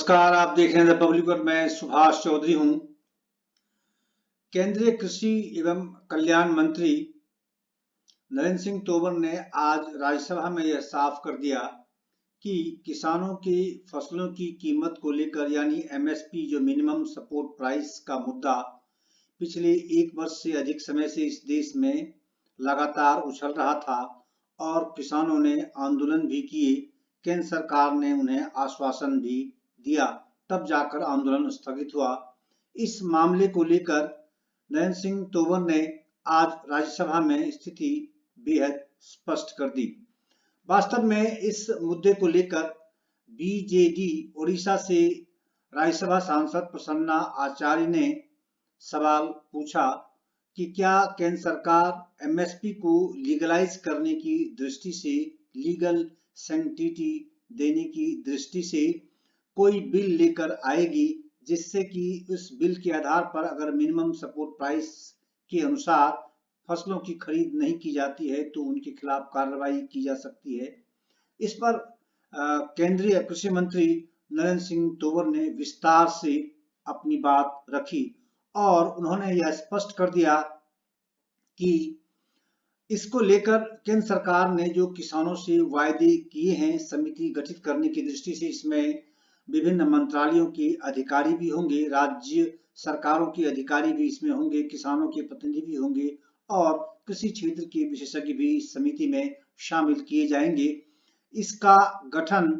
नमस्कार, आप देख रहे हैं द पब्लिक और मैं सुभाष चौधरी हूं। केंद्रीय कृषि एवं कल्याण मंत्री नरेंद्र सिंह तोमर ने आज राज्यसभा में यह साफ कर दिया कि किसानों की फसलों की कीमत को लेकर यानी एमएसपी जो मिनिमम सपोर्ट प्राइस का मुद्दा पिछले 1 वर्ष से अधिक समय से इस देश में लगातार उछल रहा था और किसानों ने आंदोलन भी किए। केंद्र सरकार ने उन्हें आश्वासन भी दिया, तब जाकर आंदोलन स्थगित हुआ। इस मामले को लेकर नरेंद्र सिंह तोमर ने आज राज्यसभा में स्थिति बेहद स्पष्ट कर दी। वास्तव में इस मुद्दे को लेकर बीजेडी ओडिशा से राज्यसभा सांसद प्रसन्ना आचार्य ने सवाल पूछा कि क्या केंद्र सरकार एमएसपी को लीगलाइज करने की दृष्टि से, लीगल सैंक्टिटी देने की दृष्टि से कोई बिल लेकर आएगी, जिससे कि उस बिल के आधार पर अगर मिनिमम सपोर्ट प्राइस के अनुसार फसलों की खरीद नहीं की जाती है तो उनके खिलाफ कार्रवाई की जा सकती है। इस पर केंद्रीय कृषि मंत्री नरेंद्र सिंह तोमर ने विस्तार से अपनी बात रखी और उन्होंने यह स्पष्ट कर दिया कि इसको लेकर केंद्र सरकार ने जो किसानों से वायदे किए हैं समिति गठित करने की दृष्टि से, इसमें विभिन्न मंत्रालयों के अधिकारी भी होंगे, राज्य सरकारों के अधिकारी भी इसमें होंगे, किसानों के प्रतिनिधि भी होंगे और कृषि क्षेत्र के विशेषज्ञ भी इस समिति में शामिल किए जाएंगे। इसका गठन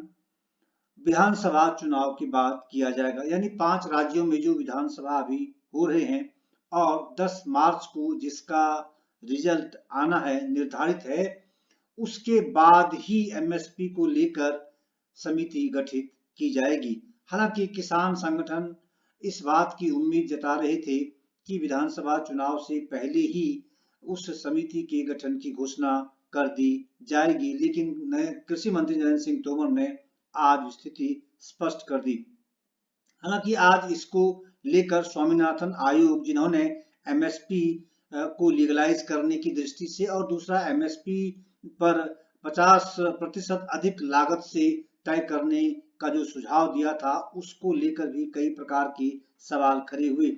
विधानसभा चुनाव के बाद किया जाएगा, यानी 5 राज्यों में जो विधानसभा अभी हो रहे हैं और 10 मार्च को जिसका रिजल्ट आना है, निर्धारित है, उसके बाद ही एमएसपी को लेकर समिति गठित की जाएगी। हालांकि किसान संगठन इस बात की उम्मीद जता रहे थे कि विधानसभा चुनाव से पहले ही उस समिति के गठन की घोषणा कर दी जाएगी, लेकिन कृषि मंत्री नरेंद्र सिंह तोमर ने आज स्थिति स्पष्ट कर दी। हालांकि आज इसको लेकर स्वामीनाथन आयोग, जिन्होंने एमएसपी को लीगलाइज करने की दृष्टि से और दूसरा एमएसपी पर 50% अधिक लागत से तय करने का जो सुझाव दिया था, उसको लेकर भी कई प्रकार के सवाल खड़े हुए।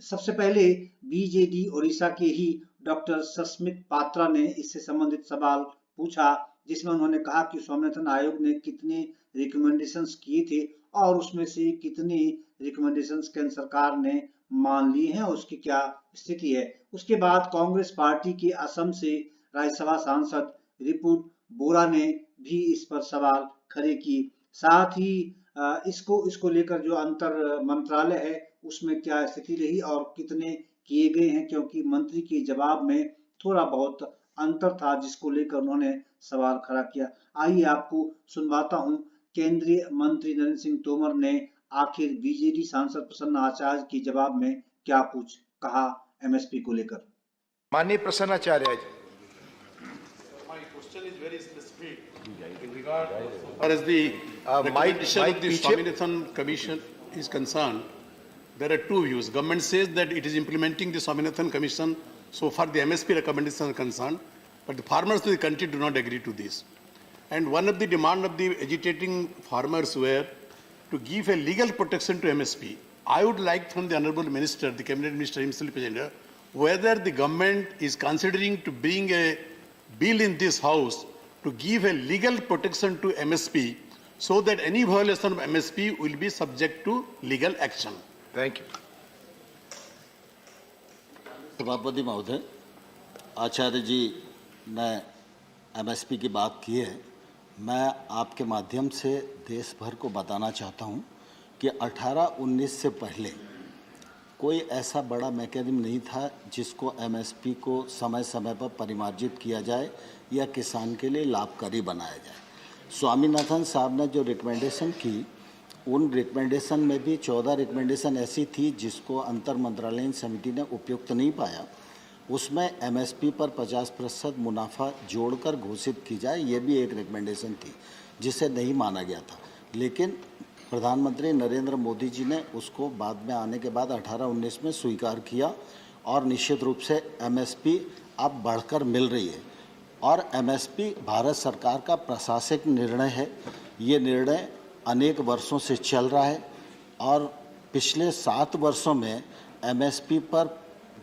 सबसे पहले बीजेडी ओडिशा के ही डॉक्टर सस्मित पात्रा ने इससे संबंधित सवाल पूछा, जिसमें उन्होंने कहा कि स्वामीनाथन आयोग ने कितने रिकमेंडेशंस किए थे और उसमें से कितने रिकमेंडेशंस केंद्र सरकार ने मान लिए हैं और उसकी क्या स्थिति है। उसके बाद कांग्रेस पार्टी के असम से राज्यसभा सांसद रिपुन बोरा ने भी इस पर सवाल खड़े किए। साथ ही इसको लेकर जो अंतर मंत्रालय है उसमें क्या स्थिति रही और कितने किए गए हैं, क्योंकि मंत्री के जवाब में थोड़ा बहुत अंतर था, जिसको लेकर उन्होंने सवाल खड़ा किया। आइए आपको सुनवाता हूं केंद्रीय मंत्री नरेंद्र सिंह तोमर ने आखिर बीजेडी सांसद प्रसन्न आचार्य के जवाब में क्या कुछ कहा एमएसपी को लेकर। माननीय प्रसन्न आचार्य जी, my question is very specific in regard as the recommendation of the Swaminathan Commission is concerned. There are 2 views. Government says that it is implementing the Swaminathan Commission so far the MSP recommendations are concerned, but the farmers of the country do not agree to this. And one of the demand of the agitating farmers were to give a legal protection to MSP. I would like from the Honorable Minister, the Cabinet Minister himself, whether the government is considering to bring a bill in this House to give a legal protection to MSP so that any violation of MSP will be subject to legal action. Thank you. सभापति महोदय, आचार्य जी ने MSP की बात की है। मैं आपके माध्यम से देश भर को बताना चाहता हूं कि 18-19 से पहले कोई ऐसा बड़ा मैकेनिज्म नहीं था जिसको एमएसपी को समय समय पर परिमार्जित किया जाए या किसान के लिए लाभकारी बनाया जाए। स्वामीनाथन साहब ने जो रिकमेंडेशन की, उन रिकमेंडेशन में भी 14 रिकमेंडेशन ऐसी थी जिसको अंतर मंत्रालयीन समिति ने उपयुक्त नहीं पाया। उसमें एमएसपी पर 50% मुनाफा जोड़कर घोषित की जाए, ये भी एक रिकमेंडेशन थी जिसे नहीं माना गया था। लेकिन प्रधानमंत्री नरेंद्र मोदी जी ने उसको बाद में आने के बाद 18-19 में स्वीकार किया और निश्चित रूप से एमएसपी अब बढ़कर मिल रही है। और एमएसपी भारत सरकार का प्रशासनिक निर्णय है। ये निर्णय अनेक वर्षों से चल रहा है। और पिछले 7 वर्षों में एमएसपी पर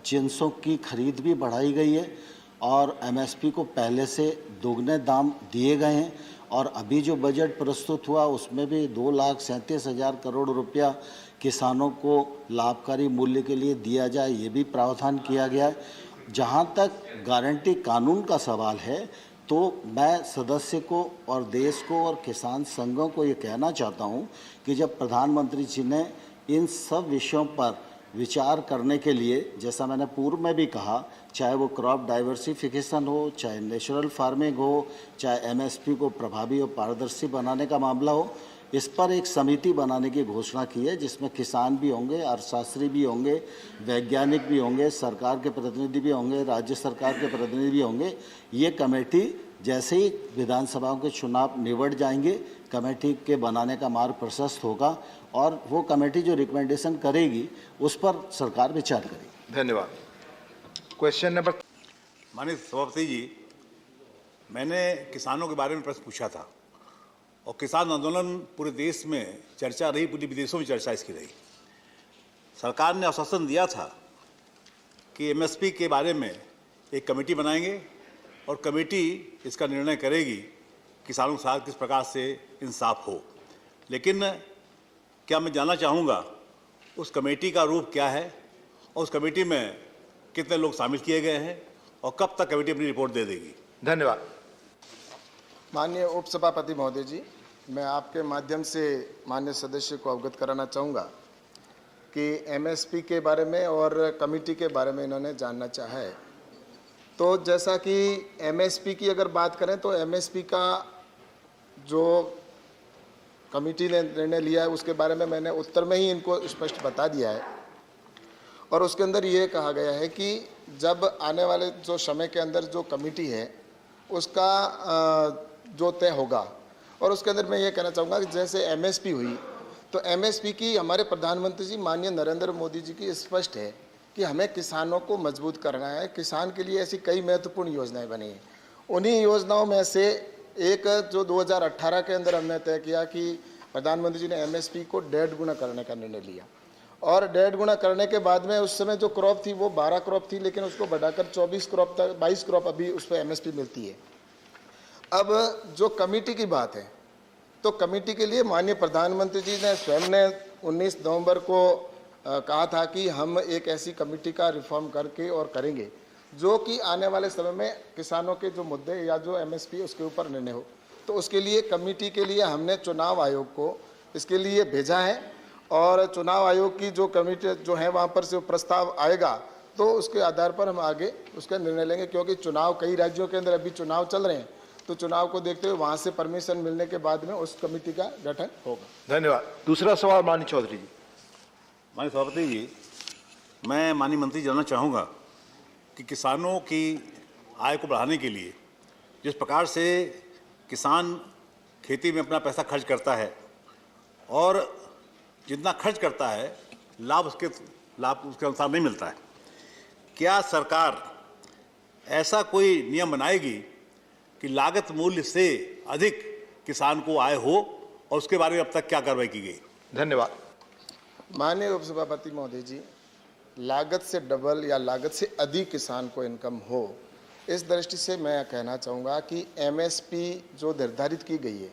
जिंसों की खरीद भी बढ़ाई गई है और एमएसपी को पहले से दोगुने दाम दिए गए हैं और अभी जो बजट प्रस्तुत हुआ उसमें भी 2,37,000 करोड़ रुपया किसानों को लाभकारी मूल्य के लिए दिया जाए, ये भी प्रावधान किया गया है। जहाँ तक गारंटी कानून का सवाल है तो मैं सदस्य को और देश को और किसान संघों को ये कहना चाहता हूँ कि जब प्रधानमंत्री जी ने इन सब विषयों पर विचार करने के लिए, जैसा मैंने पूर्व में भी कहा, चाहे वो क्रॉप डाइवर्सिफिकेशन हो, चाहे नेचुरल फार्मिंग हो, चाहे एमएसपी को प्रभावी और पारदर्शी बनाने का मामला हो, इस पर एक समिति बनाने की घोषणा की है जिसमें किसान भी होंगे, अर्थशास्त्री भी होंगे, वैज्ञानिक भी होंगे, सरकार के प्रतिनिधि भी होंगे, राज्य सरकार के प्रतिनिधि भी होंगे। ये कमेटी जैसे ही विधानसभाओं के चुनाव निबट जाएंगे, कमेटी के बनाने का मार्ग प्रशस्त होगा और वो कमेटी जो रिकमेंडेशन करेगी उस पर सरकार विचार करेगी। धन्यवाद। Question number. माननीय सभापति जी, मैंने किसानों के बारे में प्रश्न पूछा था और किसान आंदोलन पूरे देश में चर्चा रही, पूरे विदेशों में चर्चा इसकी रही। सरकार ने आश्वासन दिया था कि एमएसपी के बारे में एक कमेटी बनाएंगे और कमेटी इसका निर्णय करेगी किसानों के साथ किस प्रकार से इंसाफ हो। लेकिन क्या मैं जानना चाहूँगा उस कमेटी का रूप क्या है और उस कमेटी में कितने लोग शामिल किए गए हैं और कब तक कमेटी अपनी रिपोर्ट दे देगी। धन्यवाद। माननीय उपसभापति महोदय जी, मैं आपके माध्यम से माननीय सदस्य को अवगत कराना चाहूँगा कि एमएसपी के बारे में और कमेटी के बारे में इन्होंने जानना चाहा है। तो जैसा कि एमएसपी की अगर बात करें तो एमएसपी का जो कमेटी ने निर्णय लिया है उसके बारे में मैंने उत्तर में ही इनको स्पष्ट बता दिया है और उसके अंदर ये कहा गया है कि जब आने वाले जो समय के अंदर जो कमेटी है उसका जो तय होगा और उसके अंदर मैं ये कहना चाहूँगा कि जैसे एमएसपी हुई तो एमएसपी की हमारे प्रधानमंत्री जी माननीय नरेंद्र मोदी जी की स्पष्ट है कि हमें किसानों को मजबूत करना है। किसान के लिए ऐसी कई महत्वपूर्ण योजनाएं बनी हैं। उन्हीं योजनाओं में से एक जो 2018 के अंदर हमने तय किया कि प्रधानमंत्री जी ने एमएसपी को 1.5 गुना करने का निर्णय लिया और 1.5 गुना करने के बाद में उस समय जो क्रॉप थी वो 12 क्रॉप थी, लेकिन उसको बढ़ाकर 24 क्रॉप तक 22 क्रॉप अभी उस पर एमएसपी मिलती है। अब जो कमेटी की बात है तो कमेटी के लिए माननीय प्रधानमंत्री जी ने स्वयं ने 19 नवंबर को कहा था कि हम एक ऐसी कमेटी का रिफॉर्म करके और करेंगे जो कि आने वाले समय में किसानों के जो मुद्दे या जो एमएसपी उसके ऊपर निर्णय हो। तो उसके लिए कमेटी के लिए हमने चुनाव आयोग को इसके लिए भेजा है और चुनाव आयोग की जो कमेटी जो है वहाँ पर से प्रस्ताव आएगा तो उसके आधार पर हम आगे उसका निर्णय लेंगे, क्योंकि चुनाव कई राज्यों के अंदर अभी चुनाव चल रहे हैं तो चुनाव को देखते हुए वहाँ से परमिशन मिलने के बाद में उस कमेटी का गठन होगा। धन्यवाद। दूसरा सवाल माननीय चौधरी जी। माननीय सभापति जी, मैं माननीय मंत्री जानना चाहूँगा कि किसानों की आय को बढ़ाने के लिए जिस प्रकार से किसान खेती में अपना पैसा खर्च करता है और जितना खर्च करता है लाभ उसके अनुसार नहीं मिलता है, क्या सरकार ऐसा कोई नियम बनाएगी कि लागत मूल्य से अधिक किसान को आय हो और उसके बारे में अब तक क्या कार्रवाई की गई। धन्यवाद। माननीय उपसभापति महोदय जी, लागत से डबल या लागत से अधिक किसान को इनकम हो, इस दृष्टि से मैं कहना चाहूँगा कि एमएसपी जो निर्धारित की गई है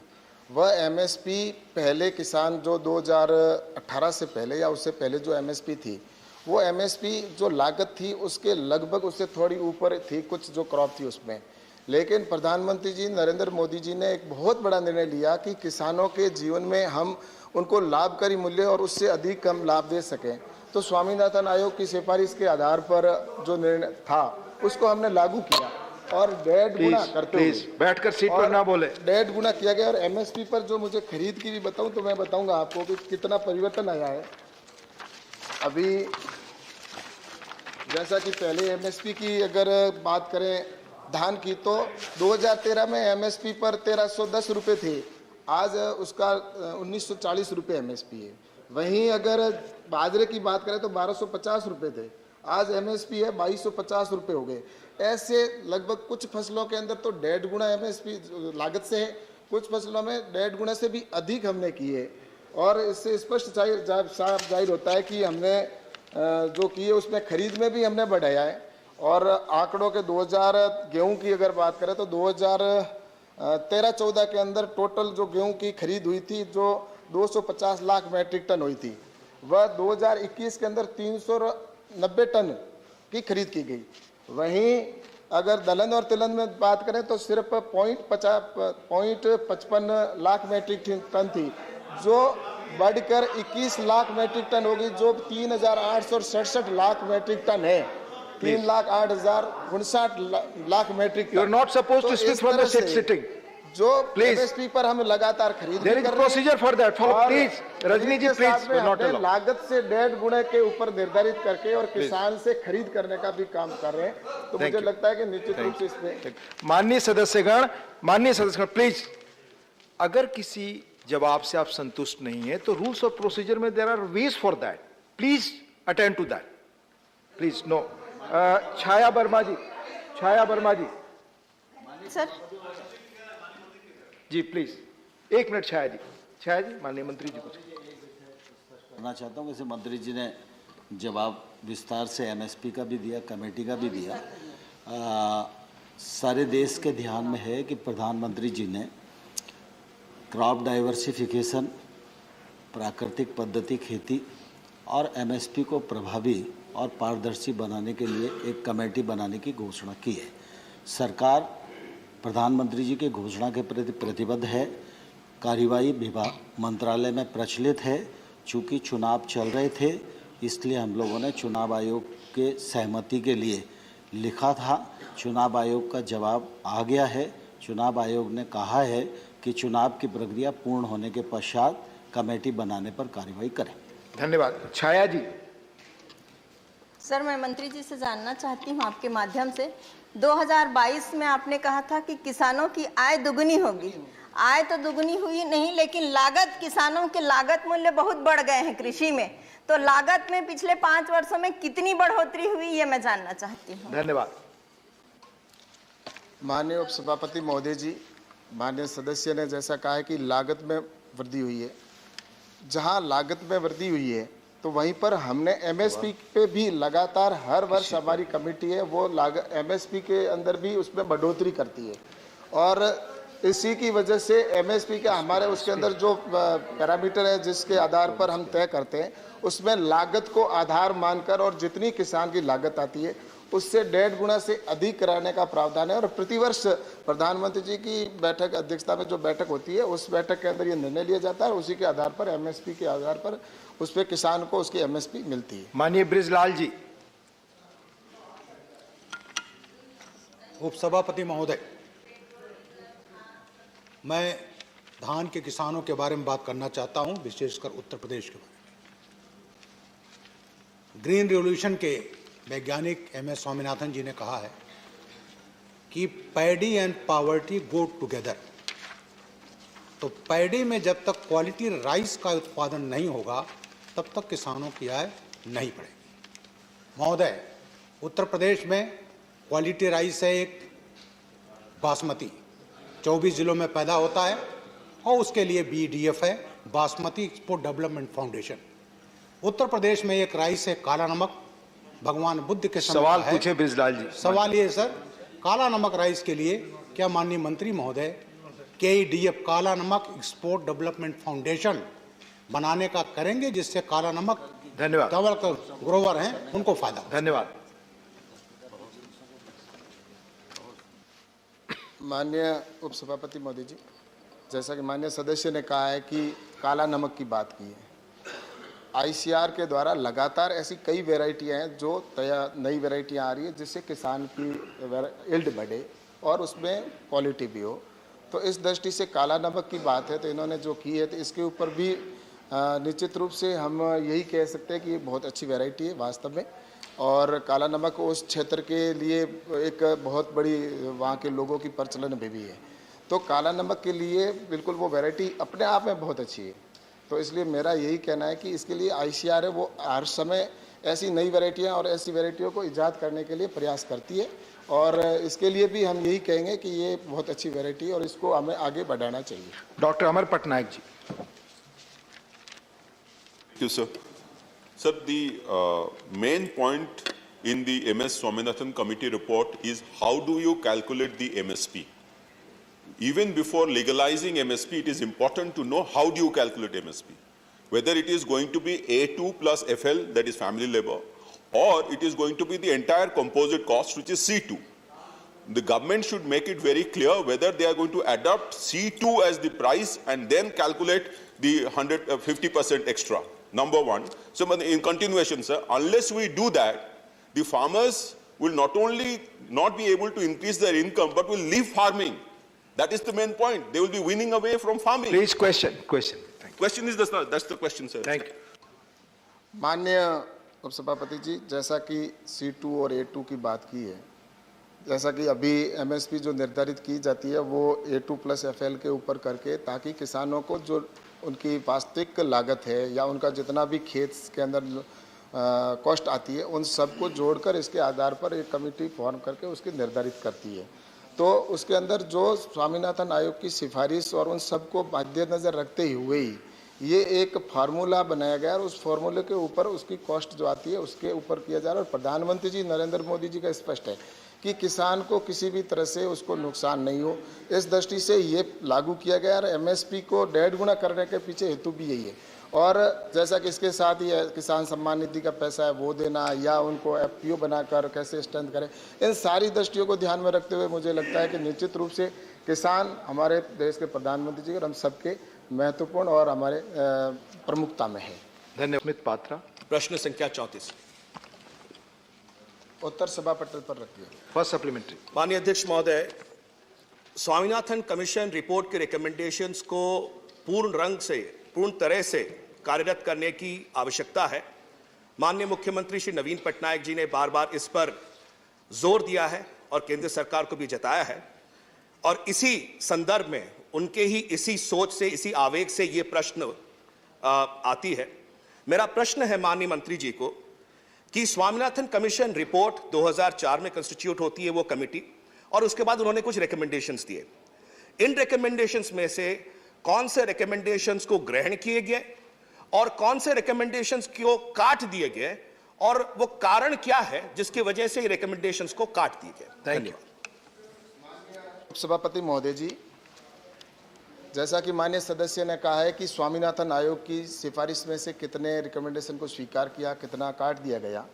वह एमएसपी पहले किसान जो 2018 से पहले या उससे पहले जो एमएसपी थी वो एमएसपी जो लागत थी उसके लगभग उससे थोड़ी ऊपर थी, कुछ जो क्रॉप थी उसमें। लेकिन प्रधानमंत्री जी नरेंद्र मोदी जी ने एक बहुत बड़ा निर्णय लिया कि किसानों के जीवन में हम उनको लाभकारी मूल्य और उससे अधिक कम लाभ दे सकें। तो स्वामीनाथन आयोग की सिफारिश के आधार पर जो निर्णय था उसको हमने लागू किया और 1.5 गुना करते हुए बैठकर सीट पर ना बोले 1.5 गुना किया गया। और एमएसपी पर जो मुझे खरीद की भी बताऊं तो मैं बताऊंगा आपको कि कितना परिवर्तन आया है। अभी जैसा कि पहले एमएसपी की अगर बात करें धान की तो 2013 में एमएसपी पर 1310 रुपये थे, आज उसका 1940 रुपये एमएसपी है। वहीं अगर बाजरे की बात करें तो 1250 रुपये थे, आज एमएसपी है 2250 रुपये हो गए। ऐसे लगभग कुछ फसलों के अंदर तो 1.5 गुना एमएसपी लागत से है, कुछ फसलों में 1.5 गुना से भी अधिक हमने की है। और इससे स्पष्ट साफ जाहिर होता है कि हमने जो किए उसमें खरीद में भी हमने बढ़ाया है। और आंकड़ों के 2000 गेहूं की अगर बात करें तो 2013-14 के अंदर टोटल जो गेहूं की खरीद हुई थी जो 250 लाख मैट्रिक टन हुई थी, वह 2021 के अंदर 390 टन की खरीद की गई। वहीं अगर दलहन और तिलहन में बात करें तो सिर्फ 0.55 लाख मैट्रिक टन थी, जो बढ़कर 21 लाख मैट्रिक टन होगी, जो 3,867 लाख मैट्रिक टन है। 3,08,059 lakh metric ton. You are not supposed to speak from the sitting. जो Please. एमएसपी पर हम लगातार खरीद There भी is कर रहे हैं। procedure for that. Follow, और please. रजनी जी, खरीद के please, साथ में will not हमने allow. लागत से 1.5 गुणे के ऊपर निर्धारित करके और किसान से खरीद करने का भी काम कर रहे हैं। तो Thank मुझे you. लगता है कि निश्चित रूप से इसमें माननीय सदस्यगण, प्लीज, अगर किसी जवाब से आप संतुष्ट नहीं है तो रूल्स ऑफ प्रोसीजर में there are ways for that, please attend to that, please. No, Chhaya Verma ji sir, जी प्लीज, 1 मिनट। छाया जी, माननीय मंत्री जी कुछ करना चाहता हूँ। वैसे मंत्री जी ने जवाब विस्तार से एमएसपी का भी दिया, कमेटी का भी दिया। सारे देश के ध्यान में है कि प्रधानमंत्री जी ने क्रॉप डाइवर्सिफिकेशन, प्राकृतिक पद्धति खेती और एमएसपी को प्रभावी और पारदर्शी बनाने के लिए एक कमेटी बनाने की घोषणा की है। सरकार प्रधानमंत्री जी की घोषणा के प्रति प्रतिबद्ध है। कार्यवाही विभाग मंत्रालय में प्रचलित है। चूँकि चुनाव चल रहे थे इसलिए हम लोगों ने चुनाव आयोग के सहमति के लिए लिखा था। चुनाव आयोग का जवाब आ गया है। चुनाव आयोग ने कहा है कि चुनाव की प्रक्रिया पूर्ण होने के पश्चात कमेटी बनाने पर कार्रवाई करें। धन्यवाद। छाया जी। सर, मैं मंत्री जी से जानना चाहती हूं आपके माध्यम से, 2022 में आपने कहा था कि किसानों की आय दुगनी होगी। आय तो दुगनी हुई नहीं, लेकिन लागत, किसानों के लागत मूल्य बहुत बढ़ गए हैं कृषि में। तो लागत में पिछले 5 वर्षों में कितनी बढ़ोतरी हुई, ये मैं जानना चाहती हूँ। धन्यवाद। माननीय उपसभापति महोदय जी, माननीय सदस्य ने जैसा कहा है कि लागत में वृद्धि हुई है। जहां लागत में वृद्धि हुई है तो वहीं पर हमने एमएसपी पे भी लगातार हर वर्ष हमारी कमेटी है वो लागत एमएसपी के अंदर भी उसमें बढ़ोतरी करती है। और इसी की वजह से एमएसपी का हमारे उसके अंदर जो पैरामीटर है जिसके आधार पर हम तय करते हैं उसमें लागत को आधार मानकर और जितनी किसान की लागत आती है उससे 1.5 गुना से अधिक कराने का प्रावधान है। और प्रतिवर्ष प्रधानमंत्री जी की बैठक अध्यक्षता में जो बैठक होती है उस बैठक के अंदर ये निर्णय लिया जाता है और उसी के आधार पर एमएसपी के आधार पर उस पर किसान को उसकी एमएसपी मिलती है। माननीय बृजलाल जी। उपसभापति महोदय, मैं धान के किसानों के बारे में बात करना चाहता हूं, विशेषकर उत्तर प्रदेश के बारे में। ग्रीन रिवॉल्यूशन के वैज्ञानिक एमएस स्वामीनाथन जी ने कहा है कि paddy and poverty go together. तो पैडी में जब तक क्वालिटी राइस का उत्पादन नहीं होगा तब तक किसानों की आय नहीं बढ़ेगी। महोदय, उत्तर प्रदेश में क्वालिटी राइस है एक बासमती, 24 जिलों में पैदा होता है और उसके लिए BDF है, basmati export development foundation. Uttar Pradesh में एक राइस है काला नमक, भगवान बुद्ध के समय सवाल है। पूछे बृजलाल जी। सवाल ये सर, काला नमक राइस के लिए क्या माननीय मंत्री महोदय KEDF काला नमक एक्सपोर्ट डेवलपमेंट फाउंडेशन बनाने का करेंगे जिससे काला नमक धन्यवाद चावल का ग्रोवर हैं उनको फायदा हो। धन्यवाद। माननीय उपसभापति महोदय जी, जैसा कि माननीय सदस्य ने कहा है कि काला नमक की बात की है, ICR के द्वारा लगातार ऐसी कई वेराइटियाँ हैं जो नई वेराइटियाँ आ रही है जिससे किसान की यील्ड बढ़े और उसमें क्वालिटी भी हो। तो इस दृष्टि से काला नमक की बात है तो इन्होंने जो की है तो इसके ऊपर भी निश्चित रूप से हम यही कह सकते हैं कि ये बहुत अच्छी वैरायटी है वास्तव में। और काला नमक उस क्षेत्र के लिए एक बहुत बड़ी वहाँ के लोगों की प्रचलन भी है। तो काला नमक के लिए बिल्कुल वो वैरायटी अपने आप में बहुत अच्छी है। तो इसलिए मेरा यही कहना है कि इसके लिए ICR है वो हर समय ऐसी नई वैरायटियाँ और ऐसी वैरायटियों को ईजाद करने के लिए प्रयास करती है और इसके लिए भी हम यही कहेंगे कि ये बहुत अच्छी वैरायटी है और इसको हमें आगे बढ़ाना चाहिए। Doctor Amar Patnaik ji. Thank you, sir. Sir, the main point in the MS Swaminathan committee report is how do you calculate the MSP? Even before legalizing MSP, it is important to know how do you calculate MSP. Whether it is going to be A2 plus FL, that is family labor, or it is going to be the entire composite cost, which is C2. The government should make it very clear whether they are going to adopt C2 as the price and then calculate the 50% extra. Number one. So in continuation, sir, unless we do that, the farmers will not only not be able to increase their income, but will leave farming. That is the main point. They will be winning away from farming. Please question. Thank you. Question is that's the question, sir. Thank you. माननीय उपसभापति जी, जैसा कि C2 और A2 की बात की है, जैसा कि अभी MSP जो निर्धारित की जाती है वो A2 प्लस FL के ऊपर करके, ताकि किसानों को जो उनकी वास्तविक लागत है या उनका जितना भी खेत के अंदर कॉस्ट आती है, उन सबको जोड़कर इसके आधार पर एक कमेटी फॉर्म करके उसकी निर्धारित करती है। तो उसके अंदर जो स्वामीनाथन आयोग की सिफारिश और उन सबको मद्देनज़र रखते हुए ही ये एक फार्मूला बनाया गया और उस फार्मूले के ऊपर उसकी कॉस्ट जो आती है उसके ऊपर किया जा रहा है। और प्रधानमंत्री जी नरेंद्र मोदी जी का स्पष्ट है कि किसान को किसी भी तरह से उसको नुकसान नहीं हो, इस दृष्टि से ये लागू किया गया और MSP को 1.5 गुना करने के पीछे हेतु भी यही है। और जैसा कि इसके साथ ही किसान सम्मान निधि का पैसा है वो देना या उनको FPO बनाकर कैसे स्ट्रेंथ करें, इन सारी दृष्टियों को ध्यान में रखते हुए मुझे लगता है कि निश्चित रूप से किसान हमारे देश के प्रधानमंत्री जी और हम सबके महत्वपूर्ण और हमारे प्रमुखता में है। धन्यवाद। पात्रा, प्रश्न संख्या 34 उत्तर सभा पटल पर रखिए। First supplementary. माननीय अध्यक्ष महोदय, स्वामीनाथन कमीशन रिपोर्ट के रिकमेंडेशंस को पूर्ण तरह से कार्यरत करने की आवश्यकता है। माननीय मुख्यमंत्री श्री नवीन पटनायक जी ने बार बार इस पर जोर दिया है और केंद्र सरकार को भी जताया है, और इसी संदर्भ में उनके ही इसी सोच से, इसी आवेग से ये प्रश्न आती है। मेरा प्रश्न है माननीय मंत्री जी को कि स्वामीनाथन कमीशन रिपोर्ट 2004 में कंस्टिट्यूट होती है वो कमेटी, और उसके बाद उन्होंने कुछ रिकमेंडेशंस दिए। इन रिकमेंडेशंस में से कौन से रिकमेंडेशंस को ग्रहण किए गए और कौन से रिकमेंडेशंस को काट दिए गए, और वो कारण क्या है जिसकी वजह से ये रिकमेंडेशंस को काट दिए गए? धन्यवाद। सभापति महोदय जी, जैसा कि माननीय सदस्य ने कहा है कि स्वामीनाथन आयोग की सिफारिश में से कितने रिकमेंडेशन को स्वीकार किया, कितना काट दिया गया,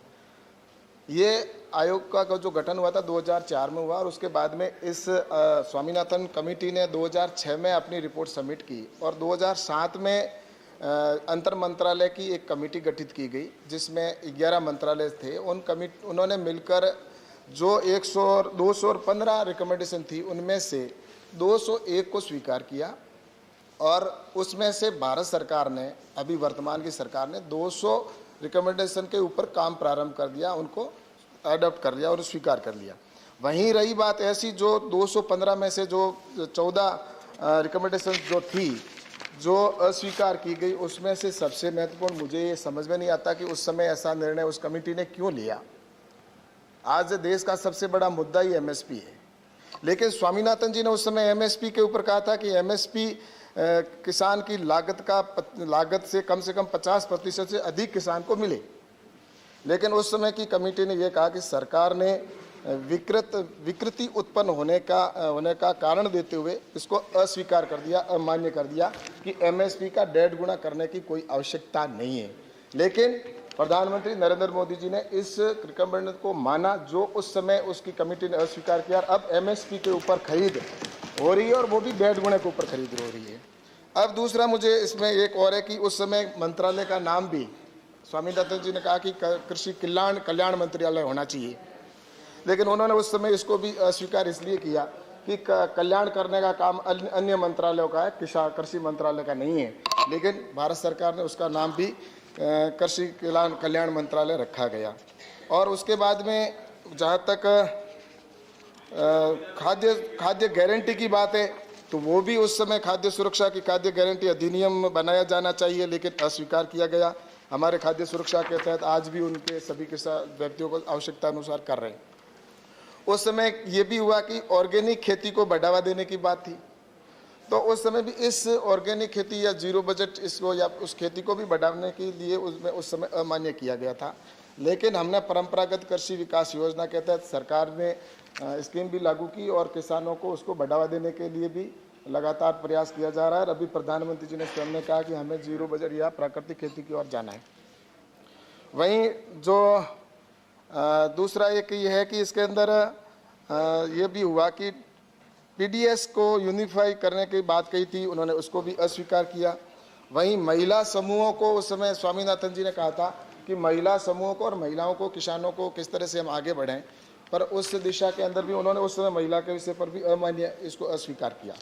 ये आयोग का जो गठन हुआ था 2004 में हुआ और उसके बाद में इस स्वामीनाथन कमेटी ने 2006 में अपनी रिपोर्ट सबमिट की और 2007 में अंतर मंत्रालय की एक कमेटी गठित की गई जिसमें 11 मंत्रालय थे। उन्होंने मिलकर जो 215 रिकमेंडेशन थी उनमें से 201 को स्वीकार किया और उसमें से भारत सरकार ने, अभी वर्तमान की सरकार ने 200 रिकमेंडेशन के ऊपर काम प्रारंभ कर दिया, उनको अडॉप्ट कर लिया और स्वीकार कर लिया। वहीं रही बात ऐसी जो 215 में से जो 14 रिकमेंडेशन जो थी जो अस्वीकार की गई, उसमें से सबसे महत्वपूर्ण मुझे ये समझ में नहीं आता कि उस समय ऐसा निर्णय उस कमेटी ने क्यों लिया। आज देश का सबसे बड़ा मुद्दा ही MSP है, लेकिन स्वामीनाथन जी ने उस समय MSP के ऊपर कहा था कि MSP किसान की लागत से कम 50% से अधिक किसान को मिले, लेकिन उस समय की कमेटी ने यह कहा कि सरकार ने विकृति उत्पन्न होने का कारण देते हुए इसको अस्वीकार कर दिया, अमान्य कर दिया कि MSP का 1.5 गुना करने की कोई आवश्यकता नहीं है। लेकिन प्रधानमंत्री नरेंद्र मोदी जी ने इस रिकमेंडेशन को माना जो उस समय उसकी कमेटी ने अस्वीकार किया। अब MSP के ऊपर खरीद हो रही है और वो भी 1.5 गुने के ऊपर खरीद हो रही है। अब दूसरा मुझे इसमें एक और है कि उस समय मंत्रालय का नाम भी स्वामीनाथन जी ने कहा कि कृषि कल्याण मंत्रालय होना चाहिए, लेकिन उन्होंने उस समय इसको भी अस्वीकार इसलिए किया कि कल्याण करने का काम अन्य मंत्रालयों का है, कृषि मंत्रालय का नहीं है। लेकिन भारत सरकार ने उसका नाम भी कृषि कल्याण मंत्रालय रखा गया। और उसके बाद में जहाँ तक खाद्य गारंटी की बात है तो वो भी उस समय खाद्य सुरक्षा की खाद्य गारंटी अधिनियम बनाया जाना चाहिए, लेकिन अस्वीकार किया गया। हमारे खाद्य सुरक्षा के तहत आज भी उनके सभी व्यक्तियों को आवश्यकता अनुसार कर रहे हैं। उस समय ये भी हुआ कि ऑर्गेनिक खेती को बढ़ावा देने की बात थी, तो उस समय भी इस ऑर्गेनिक खेती या जीरो बजट इसको या उस खेती को भी बढ़ाने के लिए उसमें उस समय अमान्य किया गया था। लेकिन हमने परंपरागत कृषि विकास योजना के तहत सरकार ने स्कीम भी लागू की और किसानों को उसको बढ़ावा देने के लिए भी लगातार प्रयास किया जा रहा है। अभी प्रधानमंत्री जी ने स्वयं ने कहा कि हमें जीरो बजट या प्राकृतिक खेती की ओर जाना है। वहीं जो दूसरा एक ये है कि इसके अंदर ये भी हुआ कि पीडीएस को यूनिफाई करने की बात कही थी, उन्होंने उसको भी अस्वीकार किया। वहीं महिला समूहों को उस समय स्वामीनाथन जी ने कहा था कि महिला समूहों को और महिलाओं को, किसानों को किस तरह से हम आगे बढ़ें, पर उस दिशा के अंदर भी उन्होंने उस समय महिला के विषय पर भी अमान्य इसको अस्वीकार किया।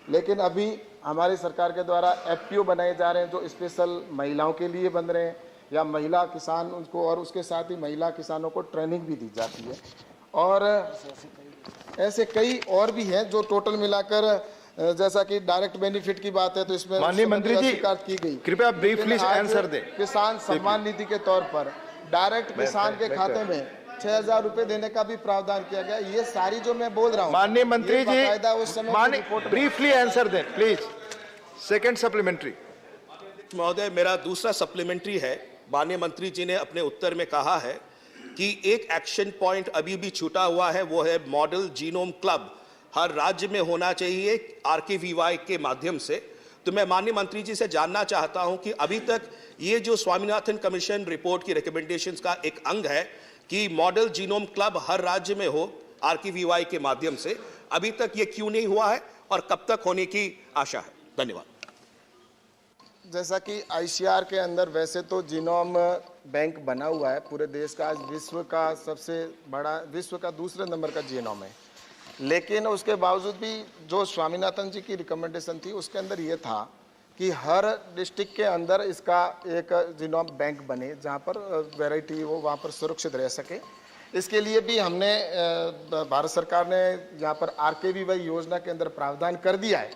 लेकिन अभी हमारी सरकार के द्वारा एफपीओ बनाए जा रहे हैं जो स्पेशल महिलाओं के लिए बन रहे हैं, या महिला किसान उनको, और उसके साथ ही महिला किसानों को ट्रेनिंग भी दी जाती है। और ऐसे कई और भी हैं जो टोटल मिलाकर, जैसा कि डायरेक्ट बेनिफिट की बात है तो इसमें माननीय मंत्री जी की गई। कृपया ब्रीफली आंसर दें। किसान सम्मान निधि के तौर पर डायरेक्ट किसान के खाते में 6,000 रुपए देने का भी प्रावधान किया गया। ये सारी जो मैं बोल रहा हूँ, माननीय मंत्री जी उस समय ब्रीफली आंसर दें प्लीज। Second supplementary. महोदय, मेरा दूसरा सप्लीमेंट्री है। माननीय मंत्री जी ने अपने उत्तर में कहा है कि एक एक्शन पॉइंट अभी भी छूटा हुआ है, वो है मॉडल जीनोम क्लब हर राज्य में होना चाहिए आरकेवीवाई के माध्यम से। तो मैं माननीय मंत्री जी से जानना चाहता हूं कि अभी तक ये जो स्वामीनाथन कमीशन रिपोर्ट की रिकमेंडेशंस का एक अंग है कि मॉडल जीनोम क्लब हर राज्य में हो आरकेवीवाई के माध्यम से, अभी तक ये क्यों नहीं हुआ है और कब तक होने की आशा है? धन्यवाद। जैसा कि आईसीआर के अंदर वैसे तो जीनोम बैंक बना हुआ है पूरे देश का, आज विश्व का सबसे बड़ा, विश्व का दूसरे नंबर का जीनोम है। लेकिन उसके बावजूद भी जो स्वामीनाथन जी की रिकमेंडेशन थी उसके अंदर ये था कि हर डिस्ट्रिक्ट के अंदर इसका एक जीनोम बैंक बने जहाँ पर वैरायटी वो वहाँ पर सुरक्षित रह सके। इसके लिए भी हमने भारत सरकार ने यहाँ पर आरकेवीवाई योजना के अंदर प्रावधान कर दिया है।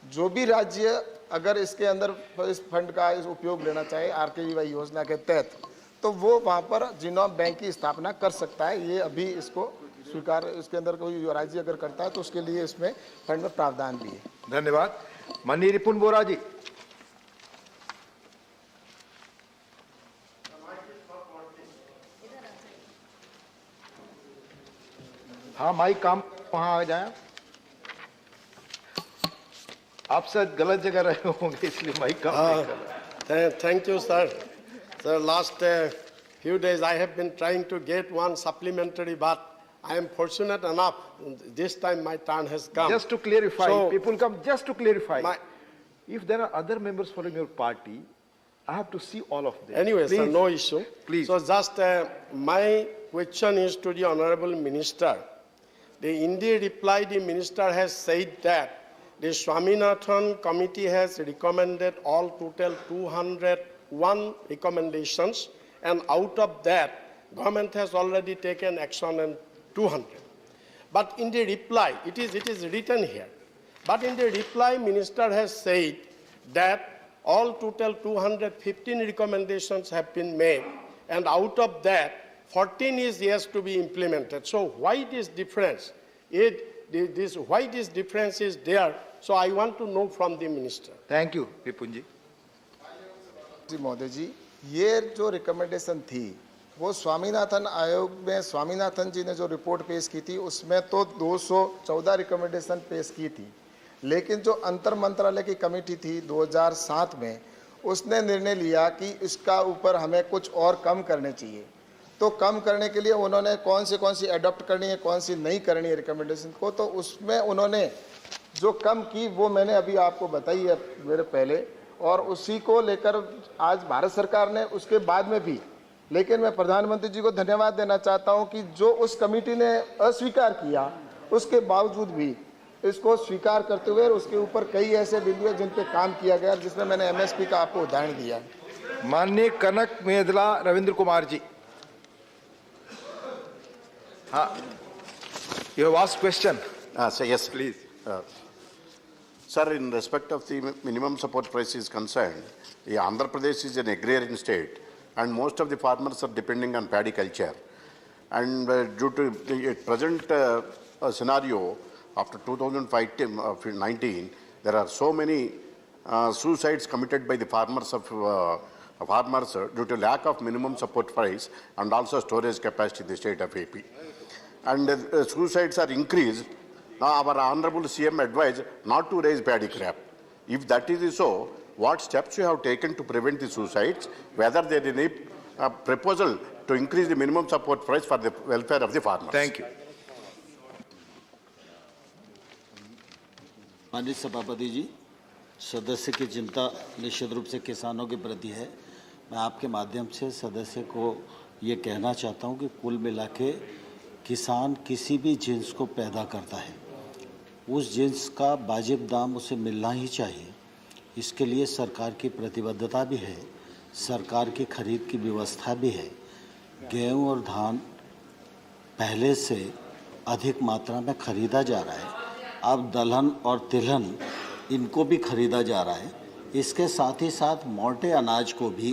जो भी राज्य अगर इसके अंदर इस फंड का इस उपयोग लेना चाहे आरकेवीवाई योजना के तहत, तो वो वहाँ पर जीनोम बैंक की स्थापना कर सकता है। ये अभी इसको स्वीकार, इसके अंदर कोई राज्य अगर करता है तो उसके लिए इसमें फंड में प्रावधान भी है। धन्यवाद। माननीय रिपुन बोरा जी। हाँ, माइक काम वहां आ जाए। आप शायद गलत जगह रहे होंगे इसलिए माइक काम नहीं कर रहा। Thank you, sir. Sir, last few days I have been trying to get one supplementary, but I am fortunate enough. This time my turn has come. Just to clarify, So, people come. Just to clarify, my- if there are other members following your party, I have to see all of them. Anyway, sir, Please. no issue. Please. So just my question is to the Honorable Minister. The India reply, the Minister has said that the Swaminathan Committee has recommended all total 201 recommendations, and out of that, government has already taken action on 200. But in the reply, it is written here, but in the reply, Minister has said that all total 215 recommendations have been made, and out of that, 14 is yet to be implemented. So why this difference? Why this difference is there? So I want to know from the Minister. Thank you, Vipun ji. जी महोदय जी, ये जो recommendation थी वो स्वामीनाथन आयोग में स्वामीनाथन जी ने जो report पेश की थी उसमें तो 214 रिकमेंडेशन पेश की थी, लेकिन जो अंतर मंत्रालय की कमेटी थी 2007 में, उसने निर्णय लिया कि इसका ऊपर हमें कुछ और कम करने चाहिए। तो कम करने के लिए उन्होंने कौन सी अडॉप्ट करनी है, कौन सी नहीं करनी है रिकमेंडेशन को, तो उसमें उन्होंने जो कम की वो मैंने अभी आपको बताई है मेरे पहले, और उसी को लेकर आज भारत सरकार ने उसके बाद में भी, लेकिन मैं प्रधानमंत्री जी को धन्यवाद देना चाहता हूं कि जो उस कमेटी ने अस्वीकार किया उसके बावजूद भी इसको स्वीकार करते हुए उसके ऊपर कई ऐसे बिंदु हैं जिन पे काम किया गया, जिसमें मैंने एमएसपी का आपको उदाहरण दिया है। माननीय कनक मेदला रविंद्र कुमार जी। हाँ, you have asked question. So yes, Please. Sir, in respect of the minimum support price is concerned, Andhra Pradesh is an agrarian state, and most of the farmers are depending on paddy culture. And due to the present scenario, after 2019, There are so many suicides committed by the farmers due to lack of minimum support price and also storage capacity in the state of AP. And suicides are increased. Now our Honorable CM advised not to raise paddy crop. If that is so, what steps you have taken to prevent the suicides? Whether there is any proposal to increase the minimum support price for the welfare of the farmers? Thank you. माननीय सभापति जी, सदस्य की चिंता निश्चित रूप से किसानों के प्रति है। मैं आपके माध्यम से सदस्य को ये कहना चाहता हूँ कि कुल मिला के किसान किसी भी जिन्स को पैदा करता है, उस जिन्स का वाजिब दाम उसे मिलना ही चाहिए। इसके लिए सरकार की प्रतिबद्धता भी है, सरकार की खरीद की व्यवस्था भी है। गेहूं और धान पहले से अधिक मात्रा में खरीदा जा रहा है, अब दलहन और तिलहन इनको भी खरीदा जा रहा है। इसके साथ ही साथ मोटे अनाज को भी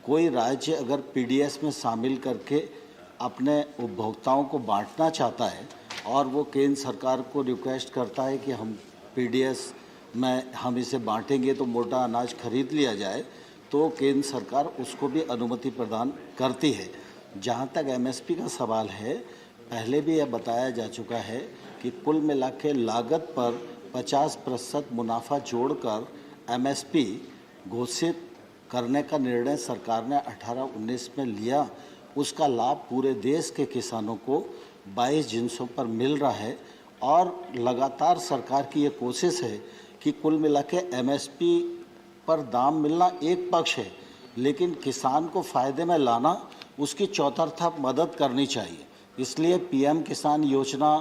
कोई राज्य अगर पीडीएस में शामिल करके अपने उपभोक्ताओं को बांटना चाहता है और वो केंद्र सरकार को रिक्वेस्ट करता है कि हम पीडीएस में हम इसे बांटेंगे तो मोटा अनाज खरीद लिया जाए, तो केंद्र सरकार उसको भी अनुमति प्रदान करती है। जहाँ तक एमएसपी का सवाल है, पहले भी यह बताया जा चुका है कि कुल मिला के लागत पर 50% मुनाफा जोड़कर एमएसपी घोषित करने का निर्णय सरकार ने 18-19 में लिया। उसका लाभ पूरे देश के किसानों को 22 जिन्सों पर मिल रहा है और लगातार सरकार की ये कोशिश है कि कुल मिला के एमएसपी पर दाम मिलना एक पक्ष है, लेकिन किसान को फ़ायदे में लाना उसकी चौतरफा मदद करनी चाहिए। इसलिए पीएम किसान योजना,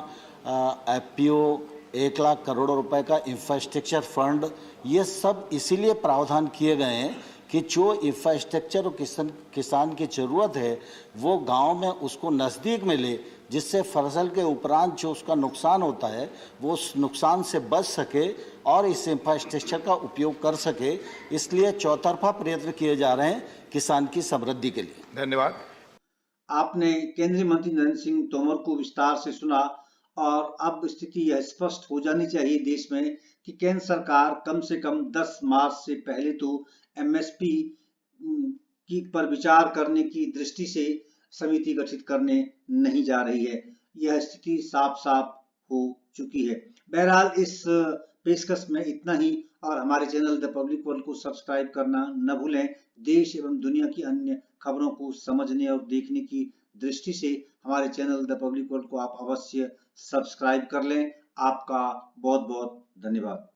एफपीओ, 1 लाख करोड़ रुपए का इंफ्रास्ट्रक्चर फंड, ये सब इसीलिए प्रावधान किए गए हैं कि जो इंफ्रास्ट्रक्चर और किसान की ज़रूरत है वो गांव में उसको नज़दीक मिले, जिससे फसल के उपरांत जो उसका नुकसान होता है वो उस नुकसान से बच सके और इस इंफ्रास्ट्रक्चर का उपयोग कर सके। इसलिए चौतरफा प्रयत्न किए जा रहे हैं किसान की समृद्धि के लिए। धन्यवाद। आपने केंद्रीय मंत्री नरेंद्र सिंह तोमर को विस्तार से सुना और अब स्थिति यह स्पष्ट हो जानी चाहिए देश में कि केंद्र सरकार कम से कम 10 मार्च से पहले तो एमएसपी की पर विचार करने की दृष्टि से समिति गठित करने नहीं जा रही है। यह स्थिति साफ साफ हो चुकी है। बहरहाल इस पेशकश में इतना ही और हमारे चैनल द पब्लिक वर्ल्ड को सब्सक्राइब करना न भूलें। देश एवं दुनिया की अन्य खबरों को समझने और देखने की दृष्टि से हमारे चैनल द पब्लिक वर्ल्ड को आप अवश्य सब्सक्राइब कर लें। आपका बहुत बहुत धन्यवाद।